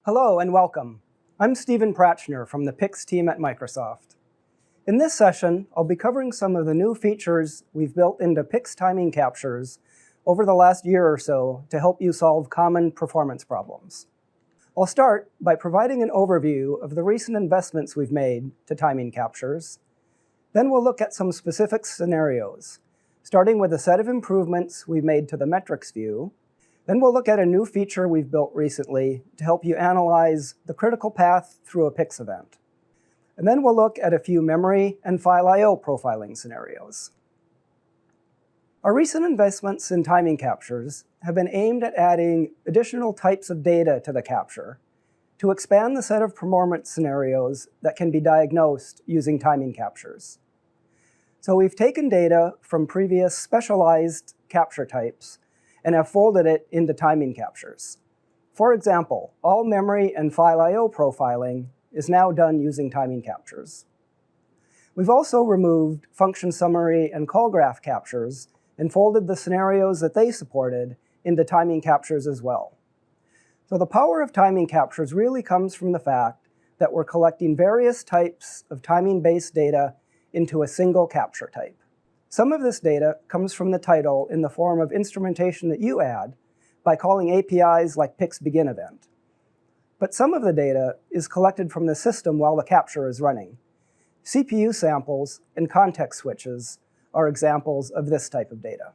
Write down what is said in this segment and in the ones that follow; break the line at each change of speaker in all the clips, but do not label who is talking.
Hello and welcome. I'm Stephen Pratchner from the PIX team at Microsoft. In this session, I'll be covering some of the new features we've built into PIX timing captures over the last year or so to help you solve common performance problems. I'll start by providing an overview of the recent investments we've made to timing captures. Then we'll look at some specific scenarios, starting with a set of improvements we've made to the metrics view. Then we'll look at a new feature we've built recently to help you analyze the critical path through a PIX event. And then we'll look at a few memory and file I/O profiling scenarios. Our recent investments in timing captures have been aimed at adding additional types of data to the capture to expand the set of performance scenarios that can be diagnosed using timing captures. So we've taken data from previous specialized capture types and have folded it into timing captures. For example, all memory and file I/O profiling is now done using timing captures. We've also removed function summary and call graph captures and folded the scenarios that they supported into timing captures as well. So the power of timing captures really comes from the fact that we're collecting various types of timing-based data into a single capture type. Some of this data comes from the title in the form of instrumentation that you add by calling APIs like PIX begin event. But some of the data is collected from the system while the capture is running. CPU samples and context switches are examples of this type of data.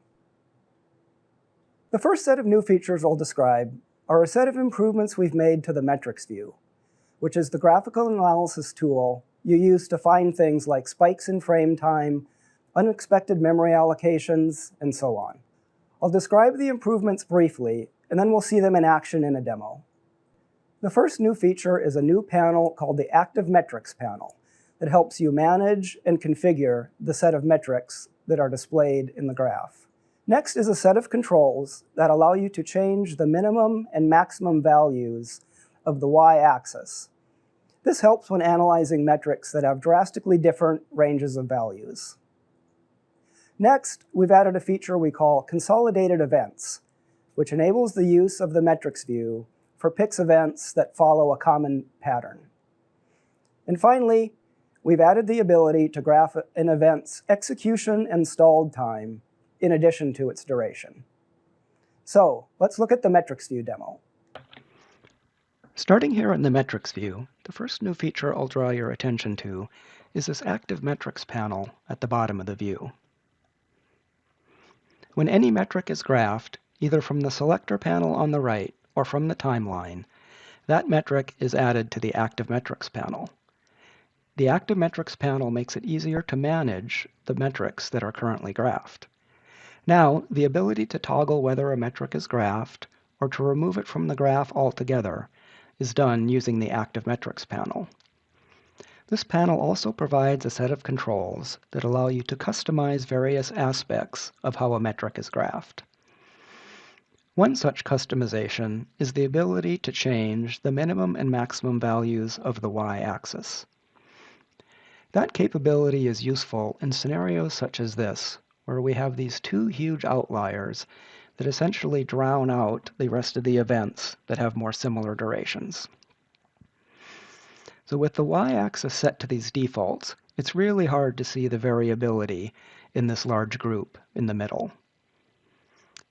The first set of new features I'll describe are a set of improvements we've made to the metrics view, which is the graphical analysis tool you use to find things like spikes in frame time, unexpected memory allocations, and so on. I'll describe the improvements briefly, and then we'll see them in action in a demo. The first new feature is a new panel called the Active Metrics panel that helps you manage and configure the set of metrics that are displayed in the graph. Next is a set of controls that allow you to change the minimum and maximum values of the y-axis. This helps when analyzing metrics that have drastically different ranges of values. Next, we've added a feature we call Consolidated Events, which enables the use of the metrics view for PIX events that follow a common pattern. And finally, we've added the ability to graph an event's execution and stalled time in addition to its duration. So let's look at the metrics view demo.
Starting here in the metrics view, the first new feature I'll draw your attention to is this Active Metrics panel at the bottom of the view. When any metric is graphed, either from the selector panel on the right or from the timeline, that metric is added to the Active Metrics panel. The Active Metrics panel makes it easier to manage the metrics that are currently graphed. Now, the ability to toggle whether a metric is graphed or to remove it from the graph altogether is done using the Active Metrics panel. This panel also provides a set of controls that allow you to customize various aspects of how a metric is graphed. One such customization is the ability to change the minimum and maximum values of the y-axis. That capability is useful in scenarios such as this, where we have these two huge outliers that essentially drown out the rest of the events that have more similar durations. So with the y-axis set to these defaults, it's really hard to see the variability in this large group in the middle.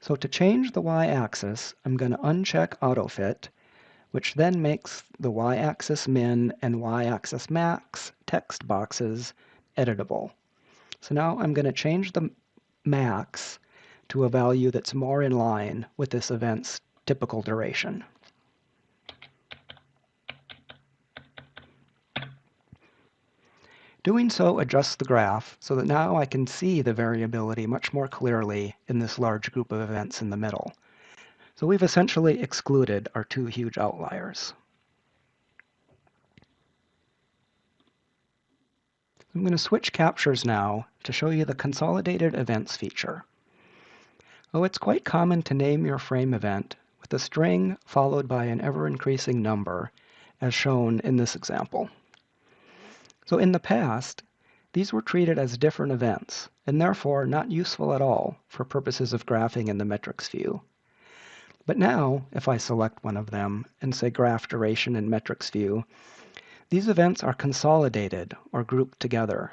So to change the y-axis, I'm going to uncheck AutoFit, which then makes the y-axis min and y-axis max text boxes editable. So now I'm going to change the max to a value that's more in line with this event's typical duration. Doing so adjusts the graph so that now I can see the variability much more clearly in this large group of events in the middle. So we've essentially excluded our two huge outliers. I'm going to switch captures now to show you the Consolidated Events feature. Oh, it's quite common to name your frame event with a string followed by an ever-increasing number, as shown in this example. So in the past, these were treated as different events, and therefore not useful at all for purposes of graphing in the metrics view. But now, if I select one of them and say Graph Duration in Metrics View, these events are consolidated or grouped together.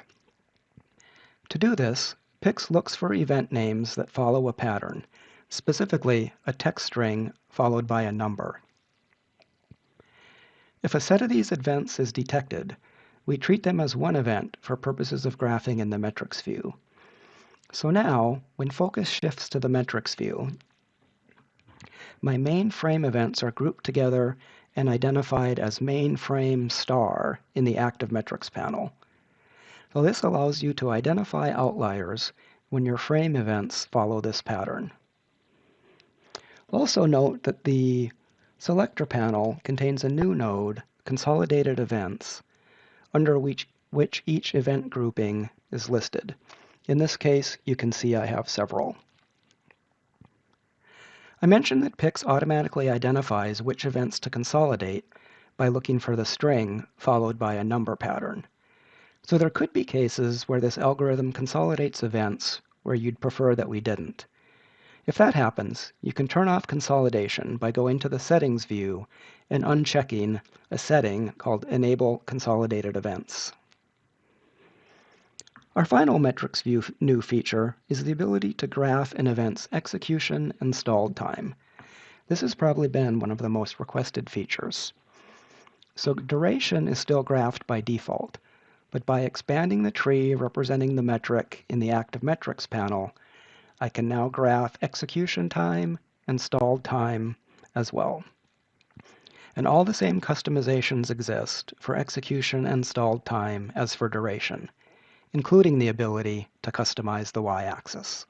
To do this, PIX looks for event names that follow a pattern, specifically a text string followed by a number. If a set of these events is detected, we treat them as one event for purposes of graphing in the metrics view. So now, when focus shifts to the metrics view, my main frame events are grouped together and identified as main frame star in the active metrics panel. So this allows you to identify outliers when your frame events follow this pattern. Also note that the selector panel contains a new node, Consolidated Events, under which each event grouping is listed. In this case, you can see I have several. I mentioned that PIX automatically identifies which events to consolidate by looking for the string followed by a number pattern. So there could be cases where this algorithm consolidates events where you'd prefer that we didn't. If that happens, you can turn off consolidation by going to the Settings view and unchecking a setting called Enable Consolidated Events. Our final metrics view new feature is the ability to graph an event's execution and stalled time. This has probably been one of the most requested features. So duration is still graphed by default, but by expanding the tree representing the metric in the active metrics panel, I can now graph execution time and stalled time as well. And all the same customizations exist for execution and stalled time as for duration, including the ability to customize the y-axis.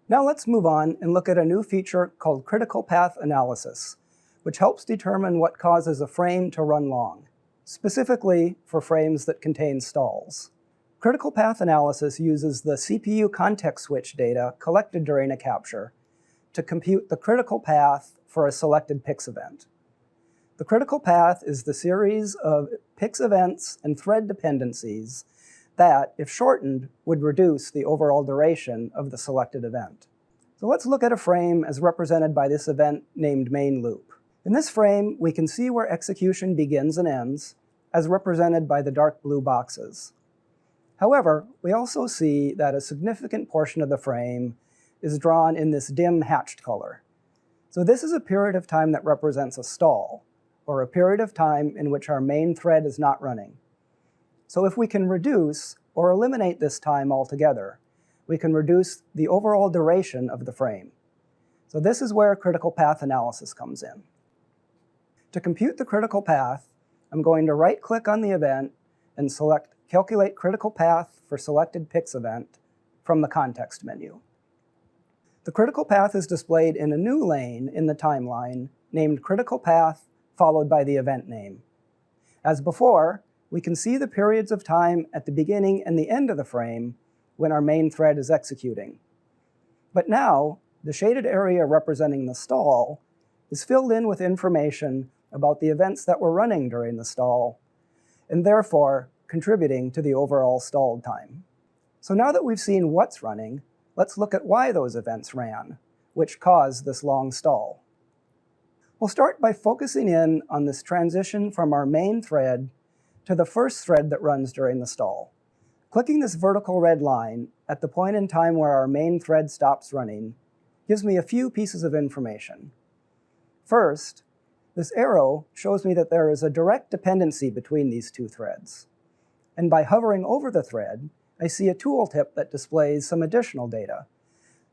Now let's move on and look at a new feature called critical path analysis, which helps determine what causes a frame to run long, specifically for frames that contain stalls. Critical path analysis uses the CPU context switch data collected during a capture to compute the critical path for a selected PIX event. The critical path is the series of PIX events and thread dependencies that, if shortened, would reduce the overall duration of the selected event. So let's look at a frame as represented by this event named main loop. In this frame, we can see where execution begins and ends, as represented by the dark blue boxes. However, we also see that a significant portion of the frame is drawn in this dim hatched color. So this is a period of time that represents a stall, or a period of time in which our main thread is not running. So if we can reduce or eliminate this time altogether, we can reduce the overall duration of the frame. So this is where critical path analysis comes in. To compute the critical path, I'm going to right-click on the event and select Calculate Critical Path for Selected PIX Event from the context menu. The critical path is displayed in a new lane in the timeline named Critical Path followed by the event name. As before, we can see the periods of time at the beginning and the end of the frame when our main thread is executing. But now, the shaded area representing the stall is filled in with information about the events that were running during the stall, and therefore contributing to the overall stalled time. So now that we've seen what's running, let's look at why those events ran, which caused this long stall. We'll start by focusing in on this transition from our main thread to the first thread that runs during the stall. Clicking this vertical red line at the point in time where our main thread stops running gives me a few pieces of information. First, this arrow shows me that there is a direct dependency between these two threads. And by hovering over the thread, I see a tooltip that displays some additional data.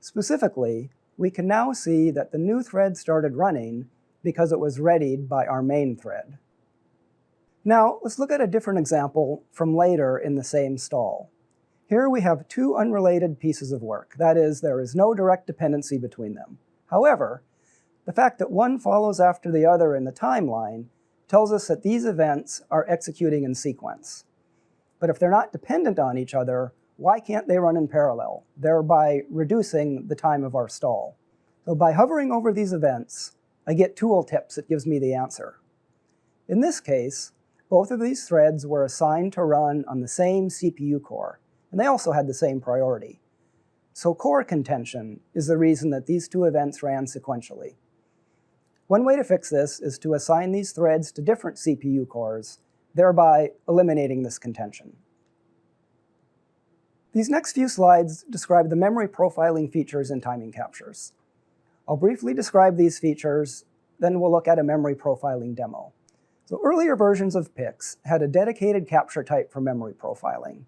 Specifically, we can now see that the new thread started running because it was readied by our main thread. Now, let's look at a different example from later in the same stall. Here we have two unrelated pieces of work. That is, there is no direct dependency between them. However, the fact that one follows after the other in the timeline tells us that these events are executing in sequence. But if they're not dependent on each other, why can't they run in parallel, thereby reducing the time of our stall? So by hovering over these events, I get tooltips that gives me the answer. In this case, both of these threads were assigned to run on the same CPU core, and they also had the same priority. so core contention is the reason that these two events ran sequentially. One way to fix this is to assign these threads to different CPU cores, thereby eliminating this contention. These next few slides describe the memory profiling features in timing captures. I'll briefly describe these features, then we'll look at a memory profiling demo. So earlier versions of PIX had a dedicated capture type for memory profiling.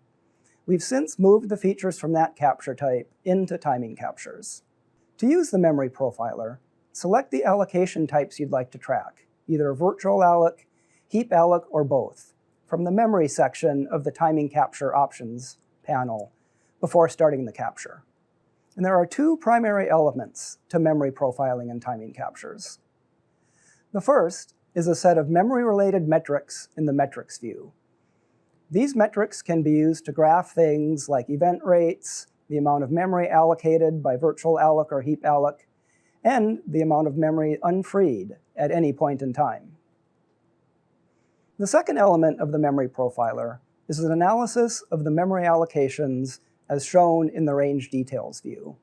We've since moved the features from that capture type into timing captures. To use the memory profiler, select the allocation types you'd like to track, either virtual alloc, heap alloc, or both, from the memory section of the timing capture options panel before starting the capture. And there are two primary elements to memory profiling and timing captures. The first is a set of memory-related metrics in the metrics view. These metrics can be used to graph things like event rates, the amount of memory allocated by virtual alloc or heap alloc, and the amount of memory unfreed at any point in time. The second element of the memory profiler is an analysis of the memory allocations as shown in the range details view.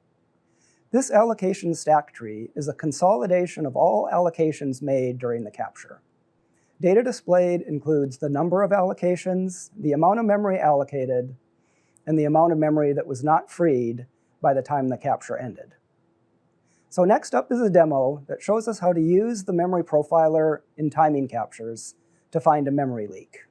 This allocation stack tree is a consolidation of all allocations made during the capture. Data displayed includes the number of allocations, the amount of memory allocated, and the amount of memory that was not freed by the time the capture ended. So next up is a demo that shows us how to use the memory profiler in timing captures to find a memory leak.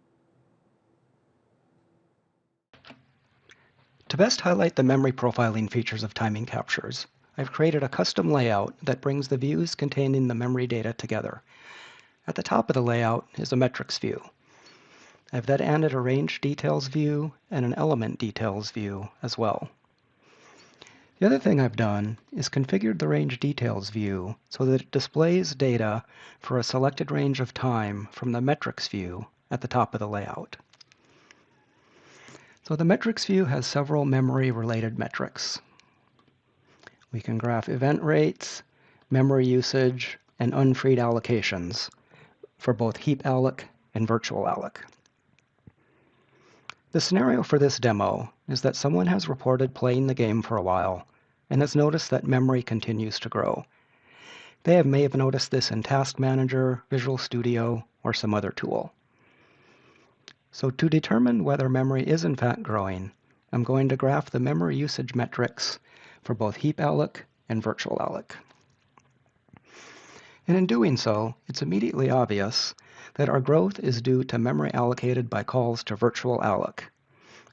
To best highlight the memory profiling features of timing captures, I've created a custom layout that brings the views containing the memory data together. At the top of the layout is a metrics view. I've then added a range details view and an element details view as well. The other thing I've done is configured the range details view so that it displays data for a selected range of time from the metrics view at the top of the layout. So the metrics view has several memory-related metrics. We can graph event rates, memory usage, and unfreed allocations for both heap alloc and virtual alloc. The scenario for this demo is that someone has reported playing the game for a while and has noticed that memory continues to grow. They may have noticed this in Task Manager, Visual Studio, or some other tool. So to determine whether memory is in fact growing, I'm going to graph the memory usage metrics for both heap alloc and virtual alloc. And in doing so, it's immediately obvious that our growth is due to memory allocated by calls to virtual alloc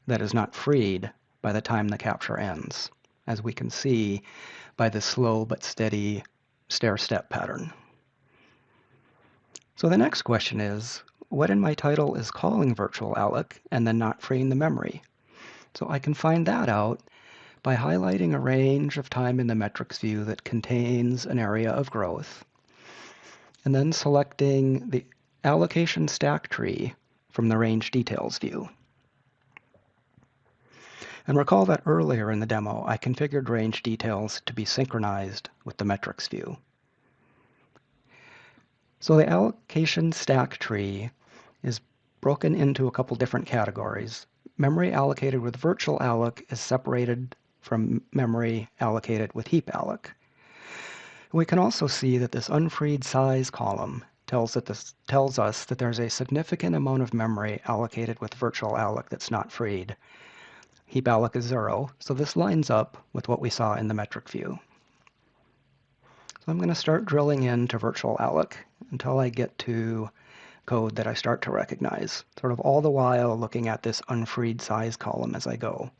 that is not freed by the time the capture ends, as we can see by the slow but steady stair-step pattern. So the next question is, what in my title is calling virtual alloc and then not freeing the memory? So I can find that out by highlighting a range of time in the metrics view that contains an area of growth, and then selecting the allocation stack tree from the range details view. And recall that earlier in the demo, I configured range details to be synchronized with the metrics view. So the allocation stack tree is broken into a couple different categories. Memory allocated with virtual alloc is separated from memory allocated with heap alloc. We can also see that this unfreed size column tells us that there's a significant amount of memory allocated with virtual alloc that's not freed. Heap alloc is 0, so this lines up with what we saw in the metric view. So I'm going to start drilling into virtual alloc until I get to code that I start to recognize, sort of all the while looking at this unfreed size column as I go.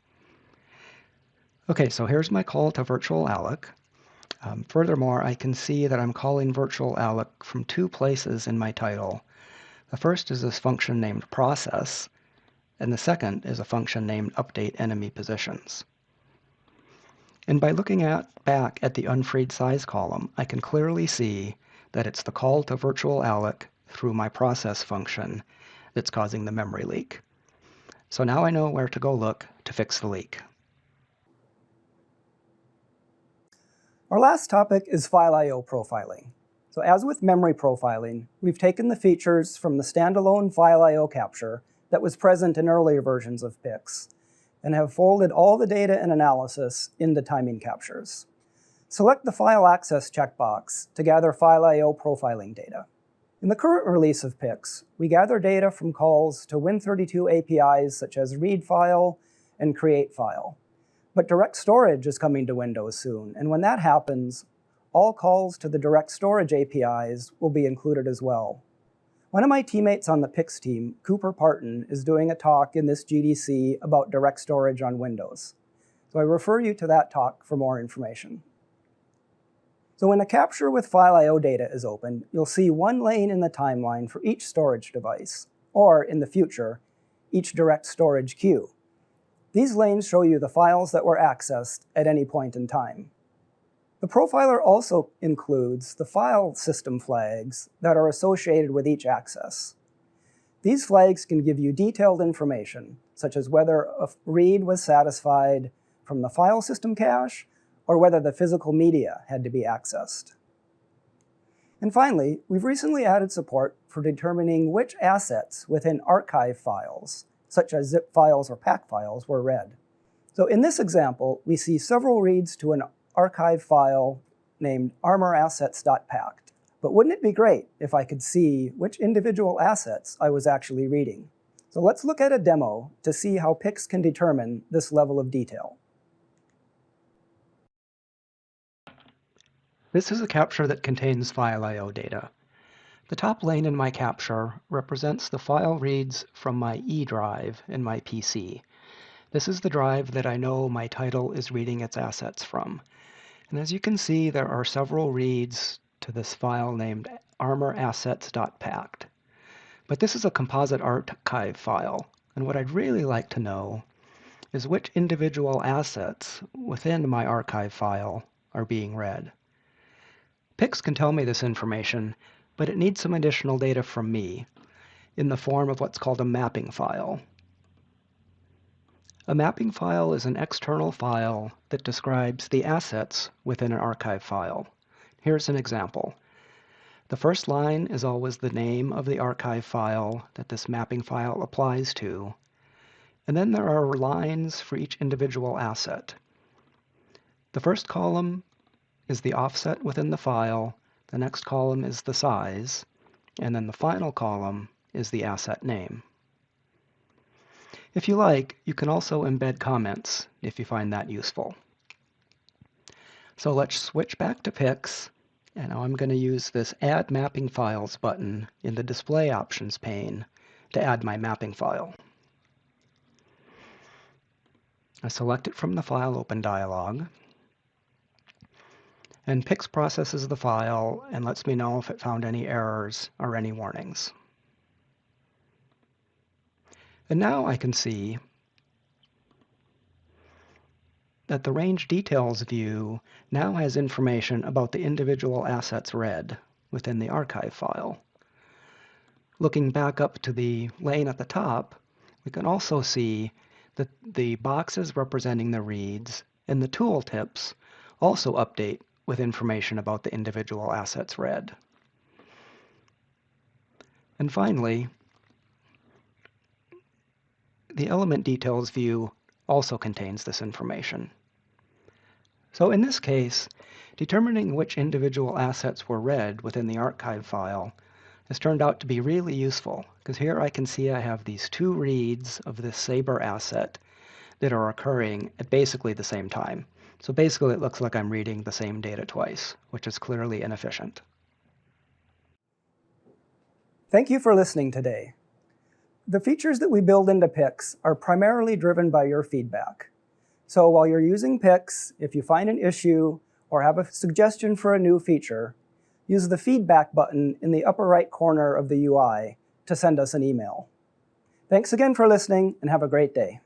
Okay, so here's my call to virtual alloc. Furthermore, I can see that I'm calling virtual alloc from two places in my title. The first is this function named process, and the second is a function named update enemy positions. And by looking back at the unfreed size column, I can clearly see that it's the call to virtual alloc through my process function that's causing the memory leak. So now I know where to go look to fix the leak.
Our last topic is file I/O profiling. So as with memory profiling, we've taken the features from the standalone file I/O capture that was present in earlier versions of PIX and have folded all the data and analysis into timing captures. Select the File Access checkbox to gather File I/O profiling data. In the current release of PIX, we gather data from calls to Win32 APIs such as read file and create file. But direct storage is coming to Windows soon, and when that happens, all calls to the direct storage APIs will be included as well. One of my teammates on the PIX team, Cooper Parton, is doing a talk in this GDC about direct storage on Windows. So I refer you to that talk for more information. So when a capture with File I/O data is opened, you'll see one lane in the timeline for each storage device, or in the future, each direct storage queue. These lanes show you the files that were accessed at any point in time. The profiler also includes the file system flags that are associated with each access. These flags can give you detailed information, such as whether a read was satisfied from the file system cache or whether the physical media had to be accessed. And finally, we've recently added support for determining which assets within archive files, such as zip files or PAC files, were read. So in this example, we see several reads to an archive file named armorassets.pact. But wouldn't it be great if I could see which individual assets I was actually reading? So let's look at a demo to see how PIX can determine this level of detail.
This is a capture that contains File I/O data. The top lane in my capture represents the file reads from my E drive in my PC. This is the drive that I know my title is reading its assets from. And as you can see, there are several reads to this file named armorassets.pact. But this is a composite archive file, and what I'd really like to know is which individual assets within my archive file are being read. PIX can tell me this information, but it needs some additional data from me in the form of what's called a mapping file. A mapping file is an external file that describes the assets within an archive file. Here's an example. The first line is always the name of the archive file that this mapping file applies to, and then there are lines for each individual asset. The first column is the offset within the file, the next column is the size, and then the final column is the asset name. If you like, you can also embed comments if you find that useful. So let's switch back to PIX, and now I'm going to use this Add Mapping Files button in the Display Options pane to add my mapping file. I select it from the File Open dialog, and PIX processes the file and lets me know if it found any errors or any warnings. And now I can see that the Range Details view now has information about the individual assets read within the archive file. Looking back up to the lane at the top, we can also see that the boxes representing the reads and the tooltips also update with information about the individual assets read. And finally, the Element Details view also contains this information. So in this case, determining which individual assets were read within the archive file has turned out to be really useful, because here I can see I have these two reads of this Sabre asset that are occurring at basically the same time. So basically it looks like I'm reading the same data twice, which is clearly inefficient.
Thank you for listening today. The features that we build into PIX are primarily driven by your feedback. So while you're using PIX, if you find an issue or have a suggestion for a new feature, use the feedback button in the upper right corner of the UI to send us an email. Thanks again for listening, and have a great day.